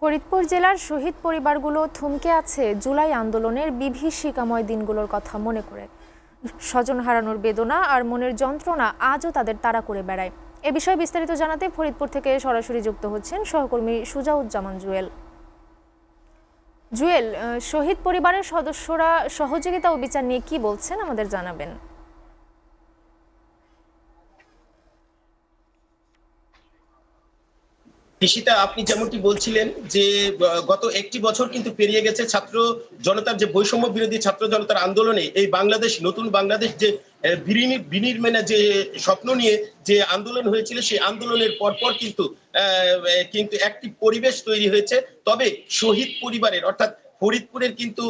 ফরিদপুর জেলার শহীদ পরিবারগুলো থমকে আছে জুলাই আন্দোলনের বিভীষিকাময় দিনগুলোর কথা মনে করে। স্বজন হারানোর বেদনা আর মনের যন্ত্রণা আজও তাদের তাড়া করে বেড়ায়। এ বিষয়ে বিস্তারিত জানাতে ফরিদপুর থেকে সরাসরি যুক্ত হচ্ছেন সহকর্মী সুজাউজ্জামান জুয়েল। জুয়েল, শহীদ পরিবারের সদস্যরা সহযোগিতা ও বিচার নিয়ে কি বলছেন আমাদের জানাবেন। কৃষিতা, আপনি যেমনটি বলছিলেন যে গত একটি বছর কিন্তু পেরিয়ে গেছে ছাত্র জনতার যে বৈষম্য বিরোধী ছাত্র জনতার আন্দোলনে এই বাংলাদেশ নতুন বাংলাদেশ যে বিনির্মাণে যে স্বপ্ন নিয়ে যে আন্দোলন হয়েছিল সেই আন্দোলনের পরপর কিন্তু একটি পরিবেশ তৈরি হয়েছে। তবে শহীদ পরিবারের অর্থাৎ ফরিদপুরের কিন্তু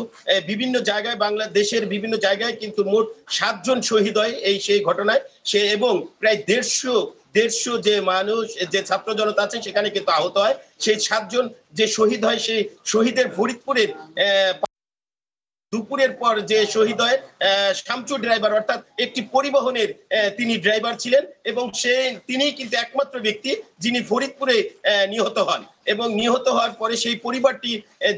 বিভিন্ন জায়গায় বাংলাদেশের বিভিন্ন জায়গায় কিন্তু মোট 7 জন শহীদ হয় সেই ঘটনায় এবং প্রায় দেড়শো যে মানুষ যে ছাত্র জনতা আছে সেখানে কিন্তু আহত হয়। সেই 7 জন যে শহীদ হয় সেই শহীদের ফরিদপুরের দুপুরের পর যে শহীদ হয় শামচু ড্রাইভার অর্থাৎ একটি পরিবহনের তিনি ড্রাইভার ছিলেন এবং তিনি কিন্তু একমাত্র ব্যক্তি যিনি ফরিদপুরে নিহত হন এবং নিহত হওয়ার পরে সেই পরিবারটি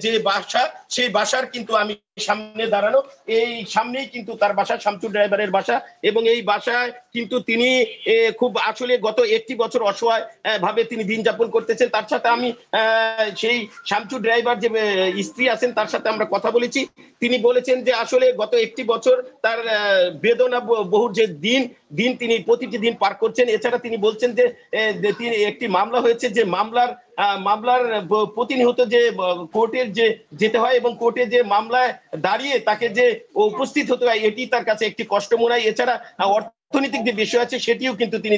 যে বাসা সেই বাসার কিন্তু আমি সামনে দাঁড়ানো এই সামনেই কিন্তু তার বাসা শামচু ড্রাইভারের বাসা এবং এই বাসায় কিন্তু তিনি খুব আসলে গত একটি বছর অসহায় ভাবে তিনি দিন যাপন করতেছেন। তার সাথে আমি সেই শামচু ড্রাইভার যে স্ত্রী আছেন তার সাথে আমরা কথা বলেছি। তিনি বলেছেন যে আসলে গত একটি বছর তার বেদনা বহু যে দিন তিনি প্রতিটি দিন পার করছেন। এছাড়া তিনি বলছেন যে তিনি একটি মামলা হয়েছে যে মামলার প্রতিনিয়ত যে কোর্টের যে যেতে হয় এবং কোর্টে যে মামলায় দাঁড়িয়ে তাকে যে উপস্থিত হতে হয় এটি তার কাছে একটি কষ্ট মনে হয়। এছাড়া অর্থনৈতিক যে বিষয় আছে সেটিও কিন্তু তিনি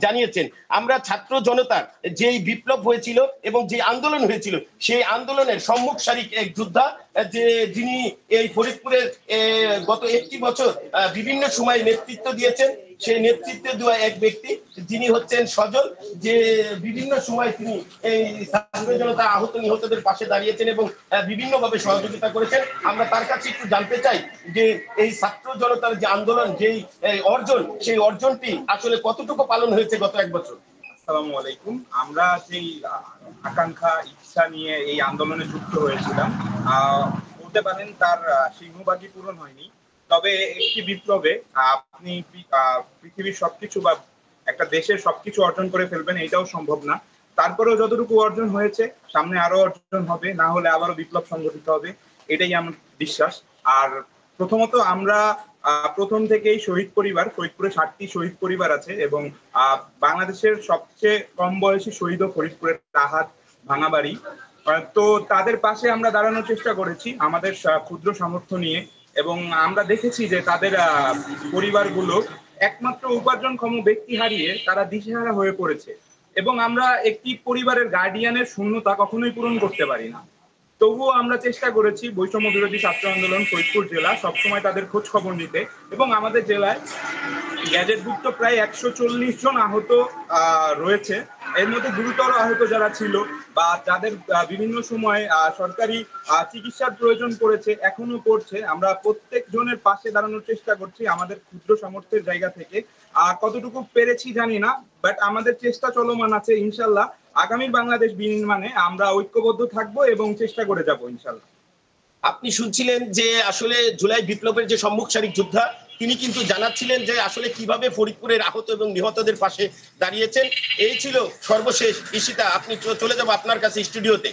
জানিয়েছেন। আমরা ছাত্র জনতার যেই বিপ্লব হয়েছিল এবং যে আন্দোলন হয়েছিল সেই আন্দোলনের সম্মুখ সারি এক যোদ্ধা যিনি এই ফরিদপুরের গত একটি বছর বিভিন্ন সময় নেতৃত্ব দিয়েছেন সেই নেতৃত্বে দেওয়া এক ব্যক্তি যিনি হচ্ছেন সজল, যে বিভিন্ন সময় তিনি এই ছাত্র জনতা আহত নিহতদের পাশে দাঁড়িয়েছেন এবং বিভিন্নভাবে সহযোগিতা করেছেন। আমরা তার কাছে একটু জানতে চাই যে এই ছাত্র জনতার যে আন্দোলন যেই অর্জন সেই অর্জনটি আসলে কতটুকু পালন হয়েছে গত এক বছর। আসসালামু আলাইকুম। আমরা সেই আকাঙ্ক্ষা ইচ্ছা নিয়ে এই আন্দোলনে যুক্ত হয়েছিলাম, বলতে পারেন তার সিংহভাগই পূরণ হয়নি। তবে একটি বিপ্লবে আপনি পৃথিবীর সবকিছু বা একটা দেশের সবকিছু অর্জন করে ফেলবেন এটাও সম্ভব না। তারপরেও যতটুকু অর্জন হয়েছে সামনে আরো অর্জন হবে, না হলে আবারও বিপ্লব সংগঠিত হবে, এটাই আমার বিশ্বাস। আর প্রথমত আমরা প্রথম থেকেই শহীদ পরিবার, ফরিদপুরে 7টি শহীদ পরিবার আছে এবং বাংলাদেশের সবচেয়ে কম বয়সী শহীদ ফরিদপুরের তাহাত ভাঙাবাড়ি। তো তাদের পাশে আমরা দাঁড়ানোর চেষ্টা করেছি আমাদের ক্ষুদ্র সামর্থ্য নিয়ে এবং আমরা দেখেছি যে তাদের পরিবারগুলো একমাত্র উপার্জনক্ষম ব্যক্তি হারিয়ে তারা দিশেহারা হয়ে পড়েছে এবং আমরা একটি পরিবারের গার্ডিয়ানের শূন্যতা কখনোই পূরণ করতে পারি না। তবুও আমরা চেষ্টা করেছি বৈষম্য বিরোধী ছাত্র আন্দোলন ফরিদপুর জেলা সবসময় তাদের খোঁজ খবর নিতে এবং আমাদের জেলায় গ্যাজেটভুক্ত প্রায় 140 জন আহত রয়েছে। এর মধ্যে গুরুতর আহত যারা ছিল বা যাদের বিভিন্ন সময় সরকারি চিকিৎসার প্রয়োজন পড়েছে এখনো পড়ছে, আমরা প্রত্যেক জনের পাশে দাঁড়ানোর চেষ্টা করছি আমাদের ক্ষুদ্র সামর্থ্যের জায়গা থেকে। কতটুকু পেরেছি জানি না, বাট আমাদের চেষ্টা চলমান আছে। ইনশাল্লাহ আগামী বাংলাদেশ বিনির্মাণে আমরা ঐক্যবদ্ধ থাকবো এবং চেষ্টা করে যাব ইনশাল্লাহ। আপনি শুনছিলেন যে আসলে জুলাই বিপ্লবের যে সম্মুখ সারির যোদ্ধা তিনি কিন্তু জানাচ্ছিলেন যে আসলে কিভাবে ফরিদপুরের আহত এবং নিহতদের পাশে দাঁড়িয়েছেন। এই ছিল সর্বশেষ। ঈশিতা, আপনি চলে যাবো আপনার কাছে স্টুডিওতে।